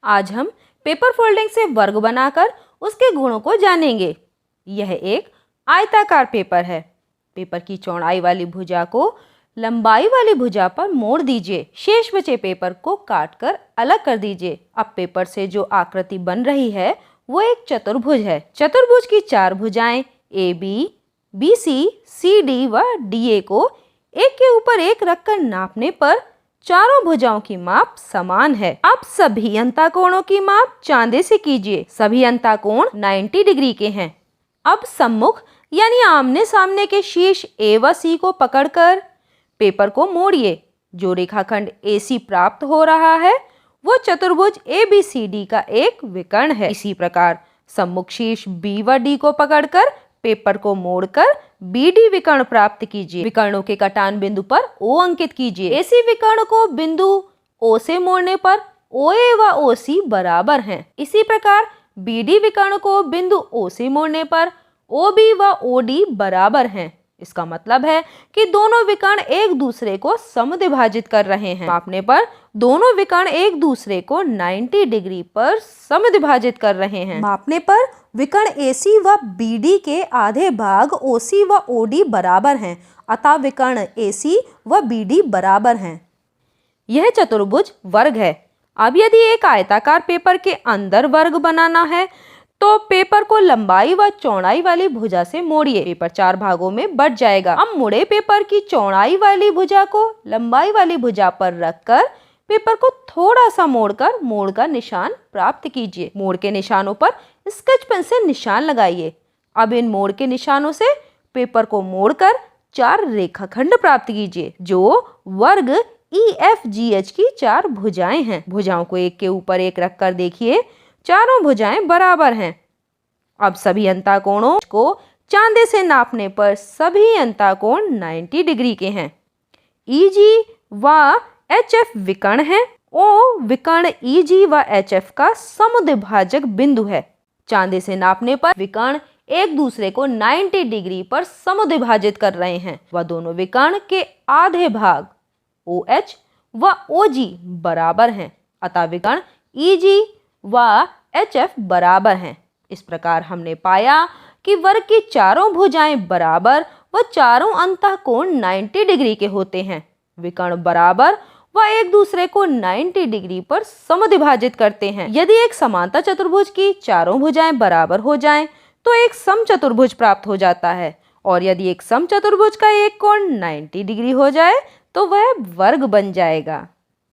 आज हम paper folding से वर्ग बनाकर उसके गुणों को जानेंगे। यह एक आयताकार पेपर है। पेपर की चौड़ाई वाली भुजा को लंबाई वाली भुजा पर मोड़ दीजिए। शेष बचे पेपर को काटकर अलग कर दीजिए। अब पेपर से जो आकृति बन रही है वो एक चतुर्भुज है। चतुर्भुज की चार भुजाएं AB, BC, CD व DA को एक के ऊपर एक रखकर नापने पर चारों भुजाओं की माप समान है। अब सभी अंतःकोणों की माप चांदे से कीजिए। सभी अंतःकोण 90 डिग्री के हैं। अब सम्मुख यानी आमने सामने के शीर्ष A व C को पकड़कर पेपर को मोड़िए। जो रेखाखंड AC प्राप्त हो रहा है वो चतुर्भुज ABCD का एक विकर्ण है। इसी प्रकार सम्मुख शीर्ष B व D को पकड़कर पेपर को मोड़कर BD विकर्ण प्राप्त कीजिए। विकर्णों के कटान बिंदु पर O अंकित कीजिए। AC विकर्ण को बिंदु O से मोड़ने पर OA व OC बराबर हैं। इसी प्रकार BD विकर्ण को बिंदु O से मोड़ने पर OB व OD बराबर हैं। इसका मतलब है कि दोनों विकर्ण एक दूसरे को समद्विभाजित कर रहे हैं। मापने पर दोनों विकर्ण एक दूसरे को 90 डिग्री पर समद्विभाजित कर रहे हैं। मापने पर विकर्ण AC व BD के आधे भाग OC व OD बराबर हैं, अतः विकर्ण AC व BD बराबर हैं। यह चतुर्भुज वर्ग है। अब यदि एक आयताकार पेपर के अंदर वर्ग बनाना है तो पेपर को लंबाई व चौड़ाई वाली भुजा से मोड़िए। पेपर चार भागों में बंट जाएगा। अब मुड़े पेपर की चौड़ाई वाली भुजा को लंबाई वाली भुजा पर रखकर पेपर को थोड़ा सा मोड़कर मोड़ का निशान प्राप्त कीजिए। मोड़ के निशानों पर स्केच पेन से निशान लगाइए। अब इन मोड़ के निशानों से पेपर को मोड़कर चार रेखाखंड प्राप्त कीजिए जो वर्ग EFGH की चार भुजाएं हैं। भुजाओं को एक के ऊपर एक रखकर देखिए, चारों भुजाएं बराबर हैं। अब सभी अंतःकोणों को चांदे से नापने पर सभी अंतःकोण 90 डिग्री के हैं। EG व HF विकर्ण है। O विकर्ण EG व HF का समद्विभाजक बिंदु है। चांदे से नापने पर विकर्ण एक दूसरे को 90 डिग्री पर समद्विभाजित कर रहे हैं। वह दोनों विकर्ण के आधे भाग OH व OG बराबर हैं, अतः विकर्ण EG व HF बराबर हैं। इस प्रकार हमने पाया कि वर्ग की चारों भुजाएं बराबर व चारों अंतःकोण 90 डिग्री के होते हैं। विकर्ण बराबर व एक दूसरे को 90 डिग्री पर समद्विभाजित करते हैं। यदि एक समांतर चतुर्भुज की चारों भुजाएं बराबर हो जाएं तो एक समचतुर्भुज प्राप्त हो जाता है, और यदि एक समचतुर्भुज का एक कोण 90 डिग्री हो जाए तो वह वर्ग बन जाएगा।